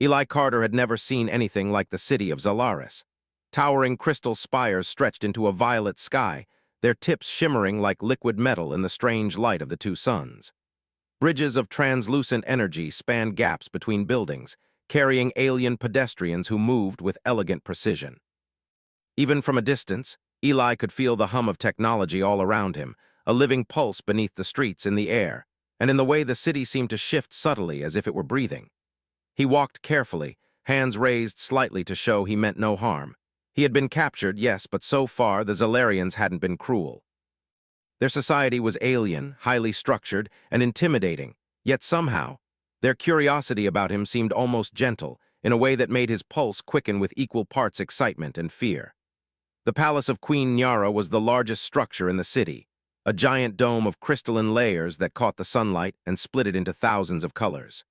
Eli Carter had never seen anything like the city of Zalaris. Towering crystal spires stretched into a violet sky, their tips shimmering like liquid metal in the strange light of the two suns. Bridges of translucent energy spanned gaps between buildings, carrying alien pedestrians who moved with elegant precision. Even from a distance, Eli could feel the hum of technology all around him, a living pulse beneath the streets in the air, and in the way the city seemed to shift subtly as if it were breathing. He walked carefully, hands raised slightly to show he meant no harm. He had been captured, yes, but so far the Zalarians hadn't been cruel. Their society was alien, highly structured, and intimidating, yet somehow, their curiosity about him seemed almost gentle, in a way that made his pulse quicken with equal parts excitement and fear. The palace of Queen Nyara was the largest structure in the city, a giant dome of crystalline layers that caught the sunlight and split it into thousands of colors.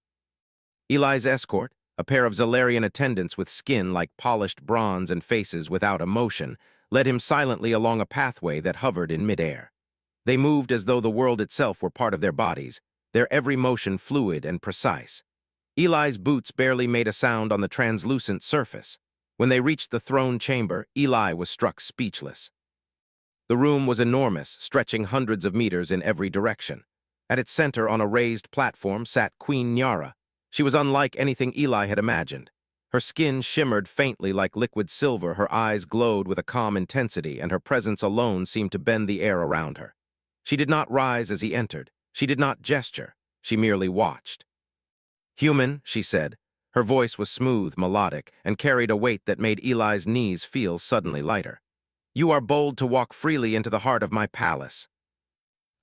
Eli's escort, a pair of Zalarian attendants with skin like polished bronze and faces without emotion, led him silently along a pathway that hovered in midair. They moved as though the world itself were part of their bodies, their every motion fluid and precise. Eli's boots barely made a sound on the translucent surface. When they reached the throne chamber, Eli was struck speechless. The room was enormous, stretching hundreds of meters in every direction. At its center, on a raised platform, sat Queen Nyara. She was unlike anything Eli had imagined. Her skin shimmered faintly like liquid silver, her eyes glowed with a calm intensity, and her presence alone seemed to bend the air around her. She did not rise as he entered. She did not gesture. She merely watched. "Human," she said. Her voice was smooth, melodic, and carried a weight that made Eli's knees feel suddenly lighter. "You are bold to walk freely into the heart of my palace."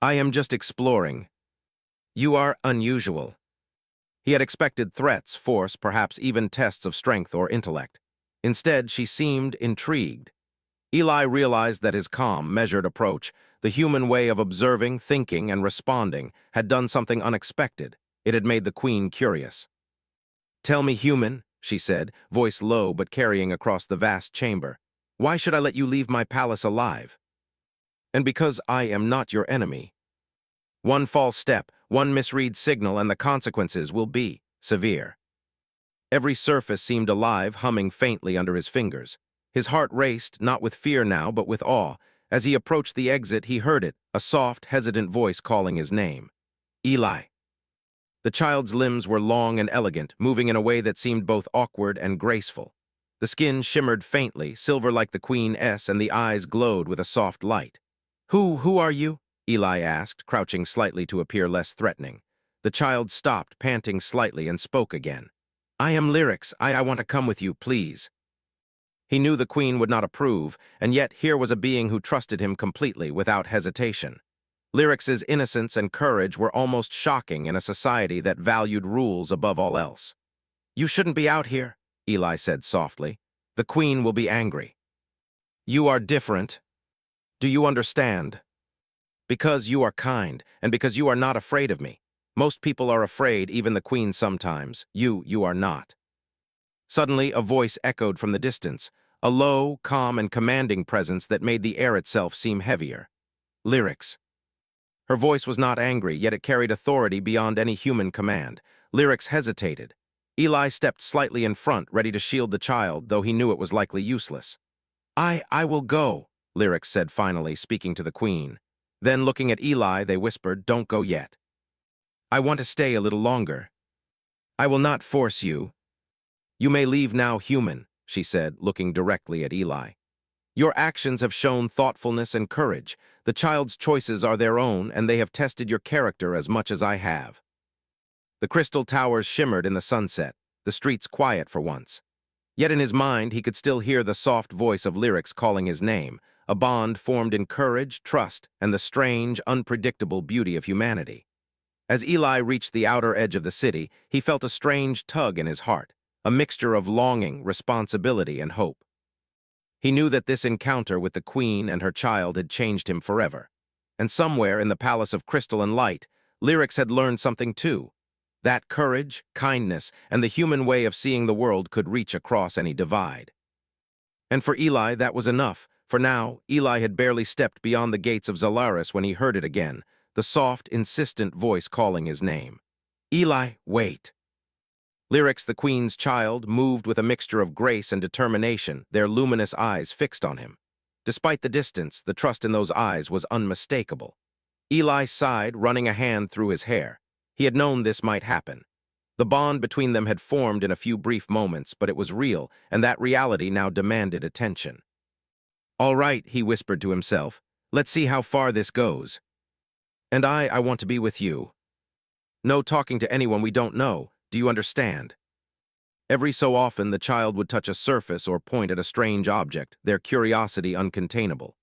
"I am just exploring." "You are unusual." He had expected threats, force, perhaps even tests of strength or intellect. Instead, she seemed intrigued. Eli realized that his calm, measured approach, the human way of observing, thinking, and responding, had done something unexpected. It had made the queen curious. "Tell me, human," she said, voice low but carrying across the vast chamber, "why should I let you leave my palace alive?" "And because I am not your enemy. One false step, one misread signal, and the consequences will be severe." Every surface seemed alive, humming faintly under his fingers. His heart raced, not with fear now, but with awe. As he approached the exit, he heard it, a soft, hesitant voice calling his name. "Eli." The child's limbs were long and elegant, moving in a way that seemed both awkward and graceful. The skin shimmered faintly, silver like the Queen's, and the eyes glowed with a soft light. Who are you?" Eli asked, crouching slightly to appear less threatening. The child stopped, panting slightly, and spoke again. "I am Lyrics. I want to come with you, please." He knew the queen would not approve, and yet here was a being who trusted him completely, without hesitation. Lyrics's innocence and courage were almost shocking in a society that valued rules above all else. "You shouldn't be out here," Eli said softly. "The queen will be angry." "You are different. Do you understand? Because you are kind, and because you are not afraid of me. Most people are afraid, even the queen sometimes. You are not." Suddenly, a voice echoed from the distance, a low, calm, and commanding presence that made the air itself seem heavier. "Lyrics." Her voice was not angry, yet it carried authority beyond any human command. Lyrics hesitated. Eli stepped slightly in front, ready to shield the child, though he knew it was likely useless. I will go," Lyrics said finally, speaking to the queen. Then, looking at Eli, they whispered, "Don't go yet. I want to stay a little longer." "I will not force you." "You may leave now, human," she said, looking directly at Eli. "Your actions have shown thoughtfulness and courage. The child's choices are their own, and they have tested your character as much as I have." The crystal towers shimmered in the sunset, the streets quiet for once. Yet in his mind, he could still hear the soft voice of Lyrics calling his name, a bond formed in courage, trust, and the strange, unpredictable beauty of humanity. As Eli reached the outer edge of the city, he felt a strange tug in his heart, a mixture of longing, responsibility, and hope. He knew that this encounter with the queen and her child had changed him forever. And somewhere in the palace of crystal and light, Lyrics had learned something too. That courage, kindness, and the human way of seeing the world could reach across any divide. And for Eli, that was enough. For now, Eli had barely stepped beyond the gates of Zalaris when he heard it again, the soft, insistent voice calling his name. "Eli, wait." Lyrics, the queen's child, moved with a mixture of grace and determination, their luminous eyes fixed on him. Despite the distance, the trust in those eyes was unmistakable. Eli sighed, running a hand through his hair. He had known this might happen. The bond between them had formed in a few brief moments, but it was real, and that reality now demanded attention. "All right," he whispered to himself. "Let's see how far this goes. And I want to be with you. No talking to anyone we don't know. Do you understand?" Every so often, the child would touch a surface or point at a strange object, their curiosity uncontainable.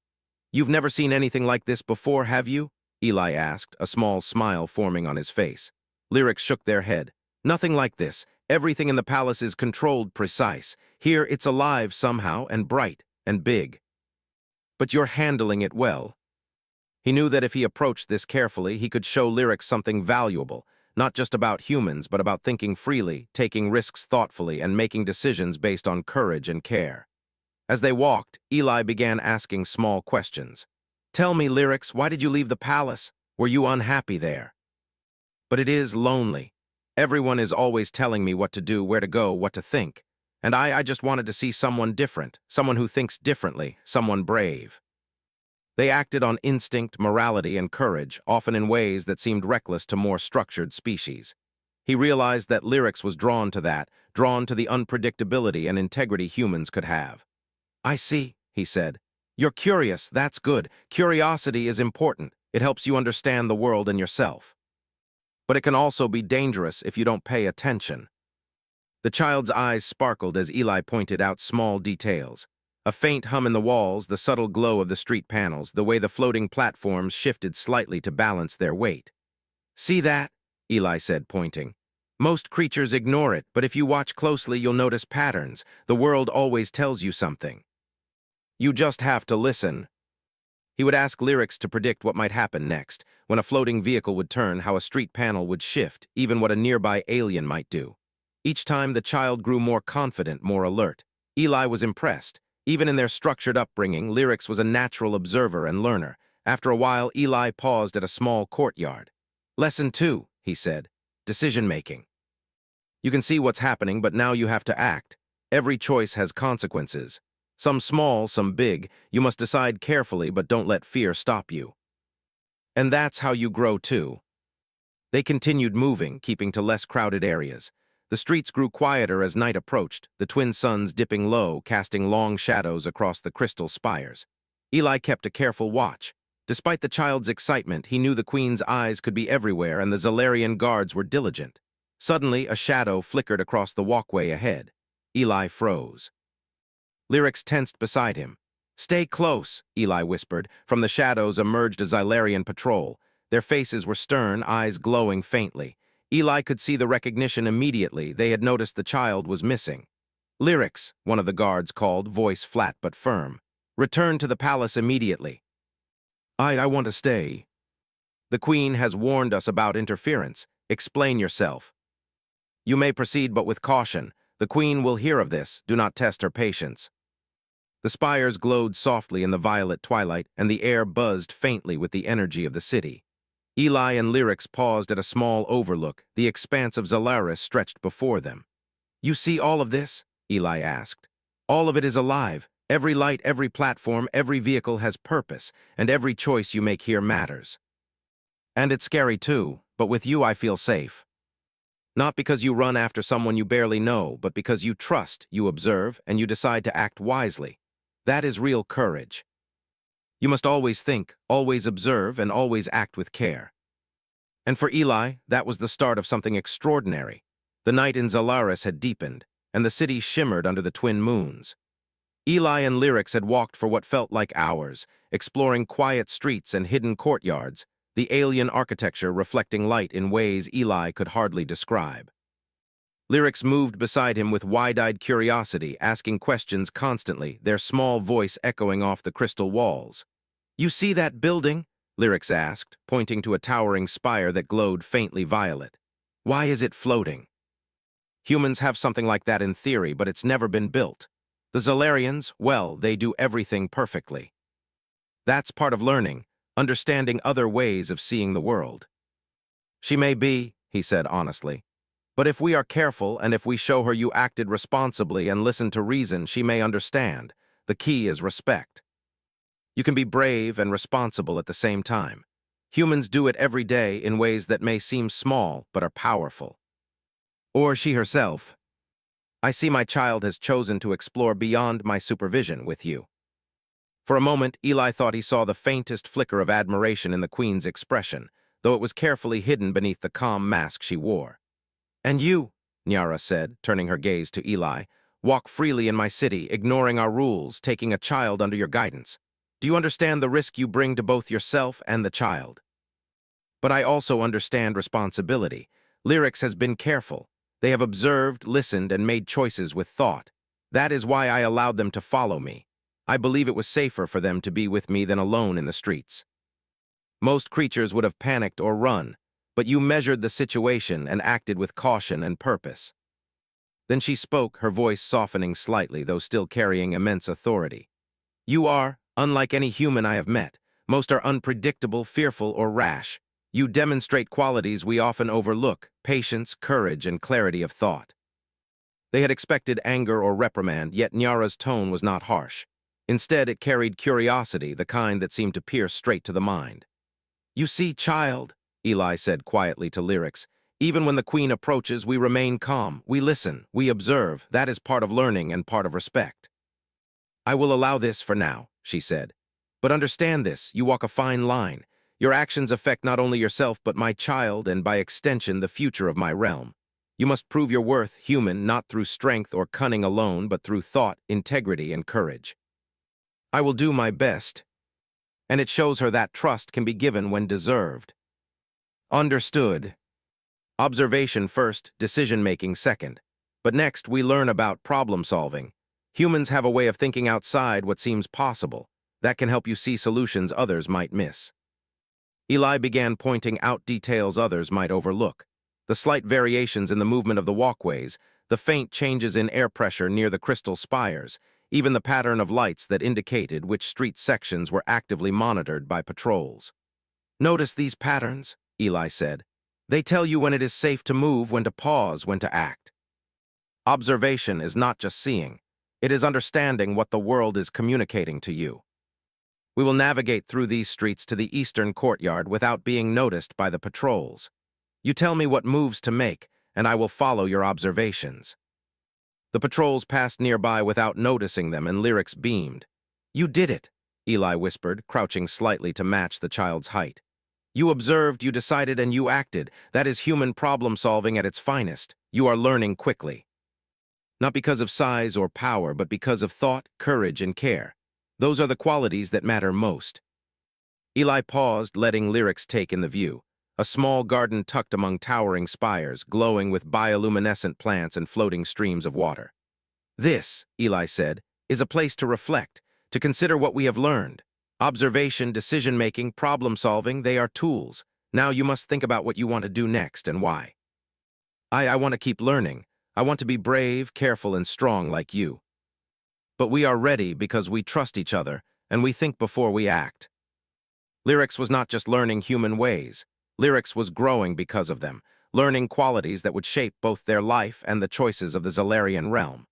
"You've never seen anything like this before, have you?" Eli asked, a small smile forming on his face. Lyrics shook their head. "Nothing like this. Everything in the palace is controlled, precise. Here, it's alive somehow, and bright, and big. But you're handling it well." He knew that if he approached this carefully, he could show Lyrics something valuable, not just about humans, but about thinking freely, taking risks thoughtfully, and making decisions based on courage and care. As they walked, Eli began asking small questions. "Tell me, Lyrics, why did you leave the palace? Were you unhappy there?" "But it is lonely. Everyone is always telling me what to do, where to go, what to think. And I just wanted to see someone different, someone who thinks differently, someone brave." They acted on instinct, morality, and courage, often in ways that seemed reckless to more structured species. He realized that Lyrics was drawn to that, drawn to the unpredictability and integrity humans could have. "I see," he said. "You're curious, that's good. Curiosity is important. It helps you understand the world and yourself. But it can also be dangerous if you don't pay attention." The child's eyes sparkled as Eli pointed out small details. A faint hum in the walls, the subtle glow of the street panels, the way the floating platforms shifted slightly to balance their weight. "See that?" Eli said, pointing. "Most creatures ignore it, but if you watch closely, you'll notice patterns. The world always tells you something. You just have to listen." He would ask Lyrics to predict what might happen next, when a floating vehicle would turn, how a street panel would shift, even what a nearby alien might do. Each time, the child grew more confident, more alert. Eli was impressed. Even in their structured upbringing, Lyrics was a natural observer and learner. After a while, Eli paused at a small courtyard. "Lesson 2, he said. Decision-making. You can see what's happening, but now you have to act. Every choice has consequences. Some small, some big. You must decide carefully, but don't let fear stop you. And that's how you grow, too." They continued moving, keeping to less crowded areas. The streets grew quieter as night approached, the twin suns dipping low, casting long shadows across the crystal spires. Eli kept a careful watch. Despite the child's excitement, he knew the queen's eyes could be everywhere and the Zalarian guards were diligent. Suddenly, a shadow flickered across the walkway ahead. Eli froze. Lyrics tensed beside him. "Stay close," Eli whispered. From the shadows emerged a Zalarian patrol. Their faces were stern, eyes glowing faintly. Eli could see the recognition immediately. They had noticed the child was missing. "Lyrics," one of the guards called, voice flat but firm. "Return to the palace immediately." I want to stay. The queen has warned us about interference. Explain yourself." "You may proceed, but with caution. The queen will hear of this. Do not test her patience." The spires glowed softly in the violet twilight, and the air buzzed faintly with the energy of the city. Eli and Lyrics paused at a small overlook. The expanse of Zalaris stretched before them. "You see all of this?" Eli asked. "All of it is alive. Every light, every platform, every vehicle has purpose, and every choice you make here matters. And it's scary too, but with you I feel safe. Not because you run after someone you barely know, but because you trust, you observe, and you decide to act wisely. That is real courage. You must always think, always observe, and always act with care." And for Eli, that was the start of something extraordinary. The night in Zalaris had deepened, and the city shimmered under the twin moons. Eli and Lyrics had walked for what felt like hours, exploring quiet streets and hidden courtyards, the alien architecture reflecting light in ways Eli could hardly describe. Lyrics moved beside him with wide-eyed curiosity, asking questions constantly, their small voice echoing off the crystal walls. "You see that building?" Lyrics asked, pointing to a towering spire that glowed faintly violet. "Why is it floating?" "Humans have something like that in theory, but it's never been built. The Zalarians, well, they do everything perfectly. That's part of learning, understanding other ways of seeing the world." "She may be," he said honestly. But if we are careful and if we show her you acted responsibly and listen to reason, she may understand. The key is respect. You can be brave and responsible at the same time. Humans do it every day in ways that may seem small but are powerful. Or she herself. I see my child has chosen to explore beyond my supervision with you. For a moment, Eli thought he saw the faintest flicker of admiration in the Queen's expression, though it was carefully hidden beneath the calm mask she wore. And you, Nyara said, turning her gaze to Eli, walk freely in my city, ignoring our rules, taking a child under your guidance. Do you understand the risk you bring to both yourself and the child? But I also understand responsibility. Lyrics has been careful. They have observed, listened, and made choices with thought. That is why I allowed them to follow me. I believe it was safer for them to be with me than alone in the streets. Most creatures would have panicked or run, but you measured the situation and acted with caution and purpose. Then she spoke, her voice softening slightly, though still carrying immense authority. You are, unlike any human I have met. Most are unpredictable, fearful, or rash. You demonstrate qualities we often overlook: patience, courage, and clarity of thought. They had expected anger or reprimand, yet Nyara's tone was not harsh. Instead, it carried curiosity, the kind that seemed to pierce straight to the mind. You see, child, Eli said quietly to Lyrics, even when the Queen approaches, we remain calm. We listen, we observe. That is part of learning and part of respect. I will allow this for now, she said. But understand this, you walk a fine line. Your actions affect not only yourself but my child and, by extension, the future of my realm. You must prove your worth, human, not through strength or cunning alone, but through thought, integrity, and courage. I will do my best. And it shows her that trust can be given when deserved. Understood. Observation first, decision-making second. But next, we learn about problem-solving. Humans have a way of thinking outside what seems possible. That can help you see solutions others might miss. Eli began pointing out details others might overlook. The slight variations in the movement of the walkways, the faint changes in air pressure near the crystal spires, even the pattern of lights that indicated which street sections were actively monitored by patrols. Notice these patterns, Eli said. They tell you when it is safe to move, when to pause, when to act. Observation is not just seeing. It is understanding what the world is communicating to you. We will navigate through these streets to the eastern courtyard without being noticed by the patrols. You tell me what moves to make, and I will follow your observations. The patrols passed nearby without noticing them, and Lyrics beamed. You did it, Eli whispered, crouching slightly to match the child's height. You observed, you decided, and you acted. That is human problem-solving at its finest. You are learning quickly. Not because of size or power, but because of thought, courage, and care. Those are the qualities that matter most. Eli paused, letting Lyrics take in the view. A small garden tucked among towering spires, glowing with bioluminescent plants and floating streams of water. This, Eli said, is a place to reflect, to consider what we have learned. Observation, decision-making, problem-solving, they are tools. Now you must think about what you want to do next and why. I want to keep learning. I want to be brave, careful, and strong like you. But we are ready because we trust each other, and we think before we act. Lyrics was not just learning human ways. Lyrics was growing because of them, learning qualities that would shape both their life and the choices of the Zalarian realm.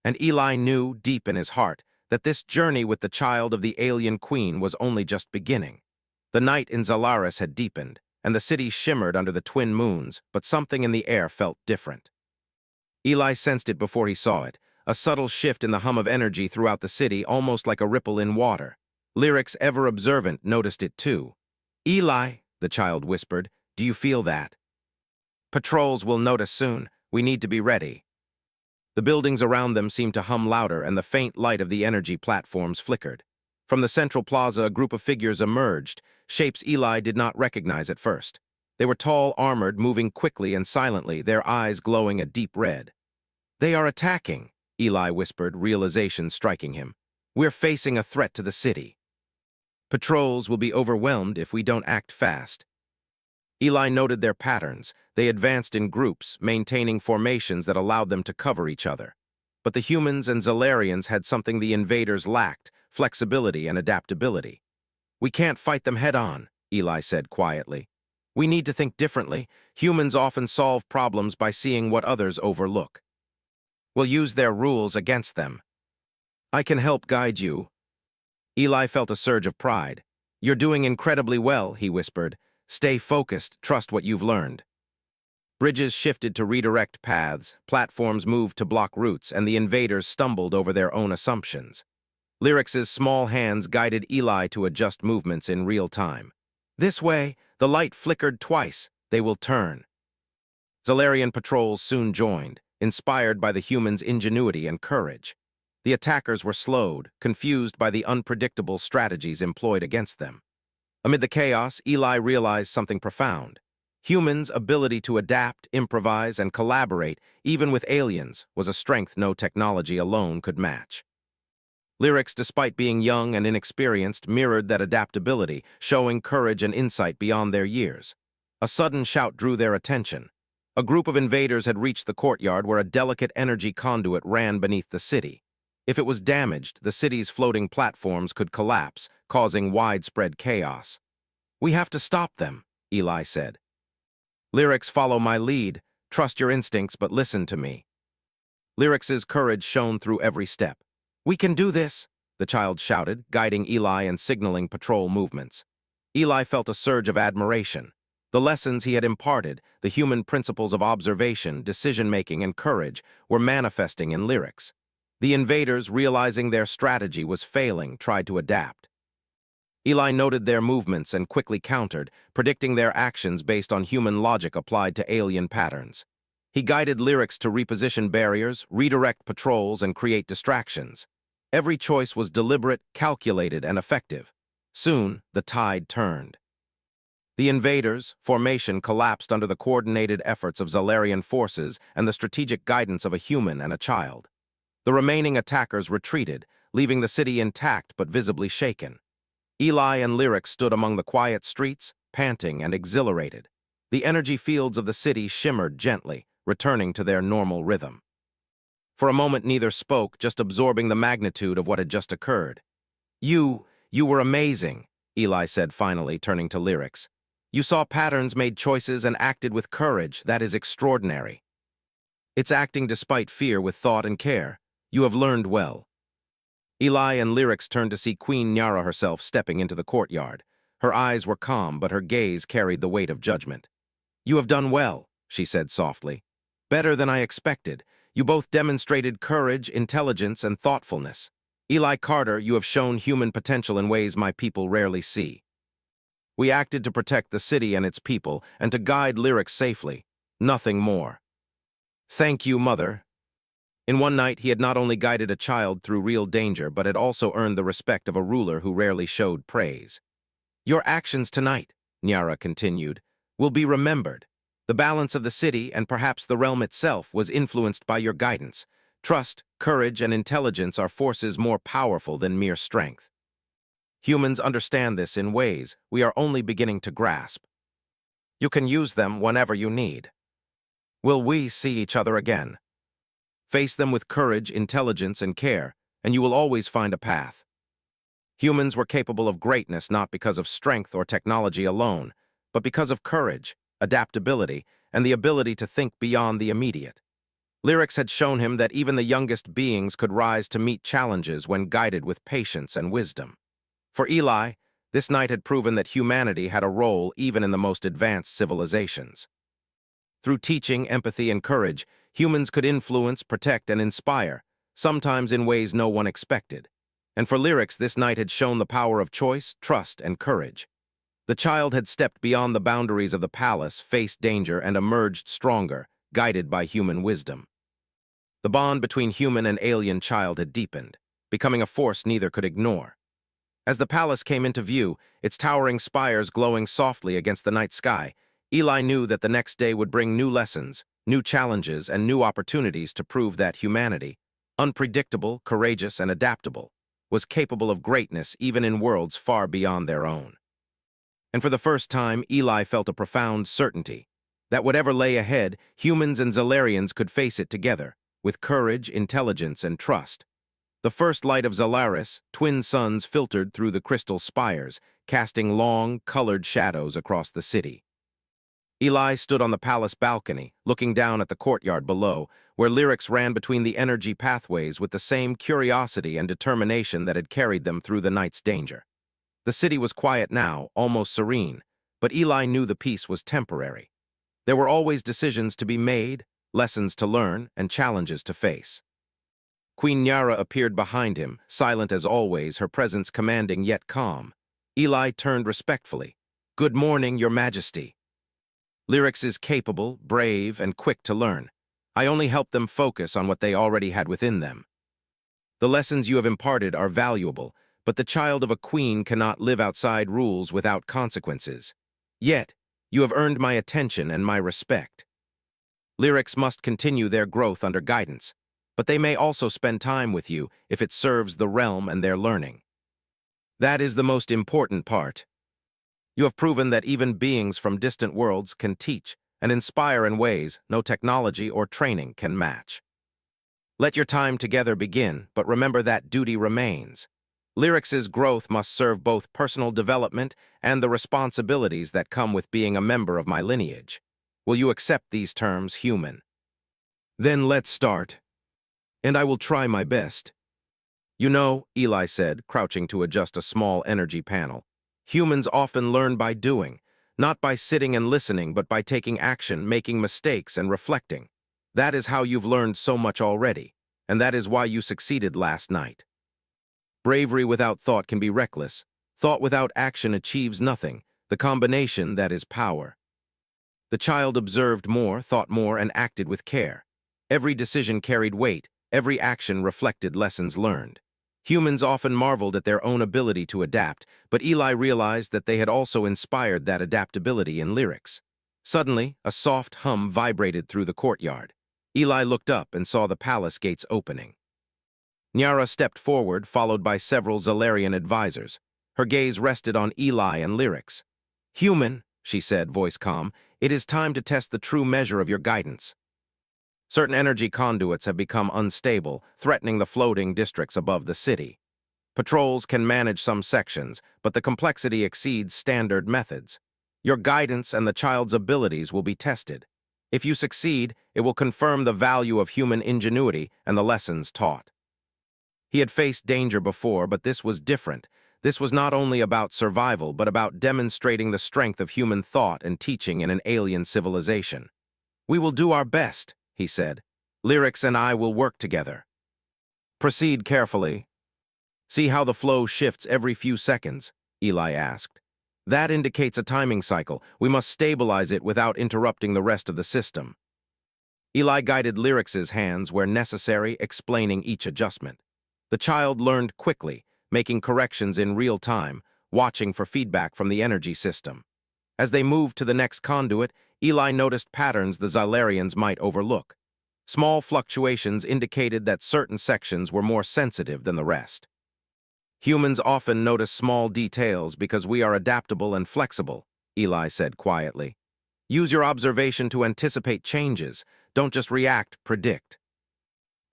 And Eli knew, deep in his heart, that this journey with the child of the alien queen was only just beginning. The night in Zalaris had deepened, and the city shimmered under the twin moons, but something in the air felt different. Eli sensed it before he saw it, a subtle shift in the hum of energy throughout the city, almost like a ripple in water. Lyrics, ever observant, noticed it too. Eli, the child whispered, do you feel that? Patrols will notice soon. We need to be ready. The buildings around them seemed to hum louder, and the faint light of the energy platforms flickered. From the central plaza, a group of figures emerged, shapes Eli did not recognize at first. They were tall, armored, moving quickly and silently, their eyes glowing a deep red. They are attacking, Eli whispered, realization striking him. We're facing a threat to the city. Patrols will be overwhelmed if we don't act fast. Eli noted their patterns. They advanced in groups, maintaining formations that allowed them to cover each other. But the humans and Zalarians had something the invaders lacked: flexibility and adaptability. We can't fight them head-on, Eli said quietly. We need to think differently. Humans often solve problems by seeing what others overlook. We'll use their rules against them. I can help guide you. Eli felt a surge of pride. You're doing incredibly well, he whispered. Stay focused, trust what you've learned. Bridges shifted to redirect paths, platforms moved to block routes, and the invaders stumbled over their own assumptions. Lyrix's small hands guided Eli to adjust movements in real time. This way, the light flickered twice. They will turn. Zalarian patrols soon joined, inspired by the humans' ingenuity and courage. The attackers were slowed, confused by the unpredictable strategies employed against them. Amid the chaos, Eli realized something profound. Humans' ability to adapt, improvise, and collaborate, even with aliens, was a strength no technology alone could match. Lyrics, despite being young and inexperienced, mirrored that adaptability, showing courage and insight beyond their years. A sudden shout drew their attention. A group of invaders had reached the courtyard where a delicate energy conduit ran beneath the city. If it was damaged, the city's floating platforms could collapse, causing widespread chaos. We have to stop them, Eli said. Lyrics, follow my lead. Trust your instincts, but listen to me. Lyrics's courage shone through every step. We can do this, the child shouted, guiding Eli and signaling patrol movements. Eli felt a surge of admiration. The lessons he had imparted, the human principles of observation, decision-making, and courage, were manifesting in Lyrics. The invaders, realizing their strategy was failing, tried to adapt. Eli noted their movements and quickly countered, predicting their actions based on human logic applied to alien patterns. He guided Lyrics to reposition barriers, redirect patrols, and create distractions. Every choice was deliberate, calculated, and effective. Soon, the tide turned. The invaders' formation collapsed under the coordinated efforts of Zalarian forces and the strategic guidance of a human and a child. The remaining attackers retreated, leaving the city intact but visibly shaken. Eli and Lyric stood among the quiet streets, panting and exhilarated. The energy fields of the city shimmered gently, returning to their normal rhythm. For a moment neither spoke, just absorbing the magnitude of what had just occurred. You were amazing, Eli said finally, turning to Lyrics. You saw patterns, made choices, and acted with courage. That is extraordinary. It's acting despite fear with thought and care. You have learned well. Eli and Lyrics turned to see Queen Nyara herself stepping into the courtyard. Her eyes were calm, but her gaze carried the weight of judgment. You have done well, she said softly. Better than I expected. You both demonstrated courage, intelligence, and thoughtfulness. Eli Carter, you have shown human potential in ways my people rarely see. We acted to protect the city and its people, and to guide Lyrics safely. Nothing more. Thank you, Mother. In one night, he had not only guided a child through real danger, but had also earned the respect of a ruler who rarely showed praise. Your actions tonight, Nyara continued, will be remembered. The balance of the city, and perhaps the realm itself, was influenced by your guidance. Trust, courage, and intelligence are forces more powerful than mere strength. Humans understand this in ways we are only beginning to grasp. You can use them whenever you need. Will we see each other again? Face them with courage, intelligence, and care, and you will always find a path. Humans were capable of greatness not because of strength or technology alone, but because of courage, adaptability, and the ability to think beyond the immediate. Lyrics had shown him that even the youngest beings could rise to meet challenges when guided with patience and wisdom. For Eli, this night had proven that humanity had a role even in the most advanced civilizations. Through teaching, empathy, and courage, humans could influence, protect, and inspire, sometimes in ways no one expected. And for Lyrics, this night had shown the power of choice, trust, and courage. The child had stepped beyond the boundaries of the palace, faced danger, and emerged stronger, guided by human wisdom. The bond between human and alien child had deepened, becoming a force neither could ignore. As the palace came into view, its towering spires glowing softly against the night sky, Eli knew that the next day would bring new lessons, new challenges, and new opportunities to prove that humanity, unpredictable, courageous, and adaptable, was capable of greatness even in worlds far beyond their own. And for the first time, Eli felt a profound certainty that whatever lay ahead, humans and Zalarians could face it together, with courage, intelligence, and trust. The first light of Zalaris, twin suns filtered through the crystal spires, casting long, colored shadows across the city. Eli stood on the palace balcony, looking down at the courtyard below, where Lyrics ran between the energy pathways with the same curiosity and determination that had carried them through the night's danger. The city was quiet now, almost serene, but Eli knew the peace was temporary. There were always decisions to be made, lessons to learn, and challenges to face. Queen Nyara appeared behind him, silent as always, her presence commanding yet calm. Eli turned respectfully. "Good morning, Your Majesty." Lyrics is capable, brave, and quick to learn. I only help them focus on what they already had within them. The lessons you have imparted are valuable, but the child of a queen cannot live outside rules without consequences. Yet, you have earned my attention and my respect. Lyrics must continue their growth under guidance, but they may also spend time with you if it serves the realm and their learning. That is the most important part. You have proven that even beings from distant worlds can teach and inspire in ways no technology or training can match. Let your time together begin, but remember that duty remains. Lyrics' growth must serve both personal development and the responsibilities that come with being a member of my lineage. Will you accept these terms, human? Then let's start. And I will try my best. You know, Eli said, crouching to adjust a small energy panel, humans often learn by doing, not by sitting and listening, but by taking action, making mistakes, and reflecting. That is how you've learned so much already, and that is why you succeeded last night. Bravery without thought can be reckless. Thought without action achieves nothing. The combination, that is power. The child observed more, thought more, and acted with care. Every decision carried weight. Every action reflected lessons learned. Humans often marveled at their own ability to adapt, but Eli realized that they had also inspired that adaptability in Lyrics. Suddenly, a soft hum vibrated through the courtyard. Eli looked up and saw the palace gates opening. Nyara stepped forward, followed by several Zalarian advisors. Her gaze rested on Eli and Lyrics. "Human," she said, voice calm, "it is time to test the true measure of your guidance. Certain energy conduits have become unstable, threatening the floating districts above the city. Patrols can manage some sections, but the complexity exceeds standard methods. Your guidance and the child's abilities will be tested. If you succeed, it will confirm the value of human ingenuity and the lessons taught." He had faced danger before, but this was different. This was not only about survival, but about demonstrating the strength of human thought and teaching in an alien civilization. "We will do our best," he said. "Lyrics and I will work together. Proceed carefully." "See how the flow shifts every few seconds?" Eli asked. "That indicates a timing cycle. We must stabilize it without interrupting the rest of the system." Eli guided Lyrics' hands where necessary, explaining each adjustment. The child learned quickly, making corrections in real time, watching for feedback from the energy system. As they moved to the next conduit, Eli noticed patterns the Zalarians might overlook. Small fluctuations indicated that certain sections were more sensitive than the rest. "Humans often notice small details because we are adaptable and flexible," Eli said quietly. "Use your observation to anticipate changes. Don't just react, predict.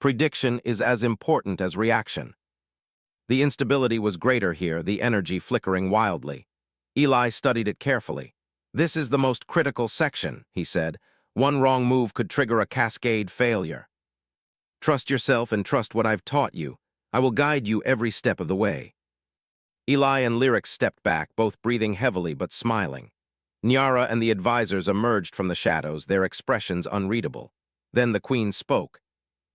Prediction is as important as reaction." The instability was greater here, the energy flickering wildly. Eli studied it carefully. "This is the most critical section," he said. "One wrong move could trigger a cascade failure. Trust yourself and trust what I've taught you. I will guide you every step of the way." Eli and Lyrics stepped back, both breathing heavily but smiling. Nyara and the advisors emerged from the shadows, their expressions unreadable. Then the queen spoke.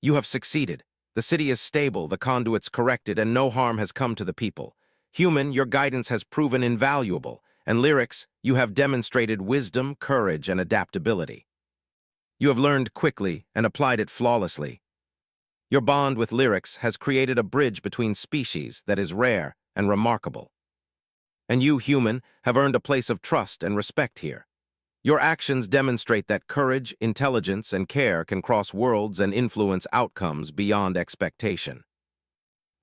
"You have succeeded. The city is stable, the conduits corrected, and no harm has come to the people. Human, your guidance has proven invaluable, and Lyrics, you have demonstrated wisdom, courage, and adaptability. You have learned quickly and applied it flawlessly. Your bond with Lyrics has created a bridge between species that is rare and remarkable. And you, human, have earned a place of trust and respect here. Your actions demonstrate that courage, intelligence, and care can cross worlds and influence outcomes beyond expectation.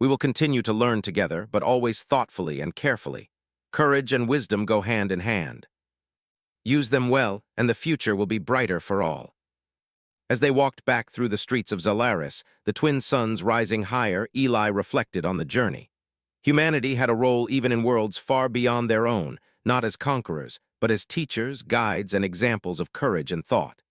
We will continue to learn together, but always thoughtfully and carefully. Courage and wisdom go hand in hand. Use them well, and the future will be brighter for all." As they walked back through the streets of Zalaris, the twin suns rising higher, Eli reflected on the journey. Humanity had a role even in worlds far beyond their own, not as conquerors, but as teachers, guides, and examples of courage and thought.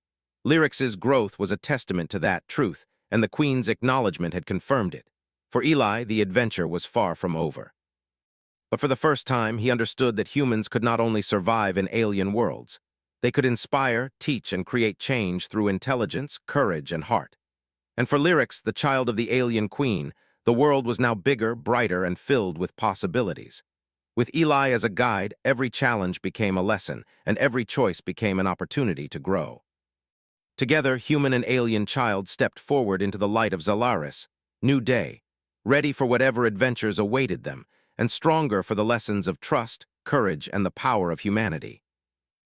Lyric's growth was a testament to that truth, and the Queen's acknowledgement had confirmed it. For Eli, the adventure was far from over. But for the first time, he understood that humans could not only survive in alien worlds. They could inspire, teach, and create change through intelligence, courage, and heart. And for Lyrics, the child of the alien queen, the world was now bigger, brighter, and filled with possibilities. With Eli as a guide, every challenge became a lesson, and every choice became an opportunity to grow. Together, human and alien child stepped forward into the light of Zalaris, new day, ready for whatever adventures awaited them, and stronger for the lessons of trust, courage, and the power of humanity.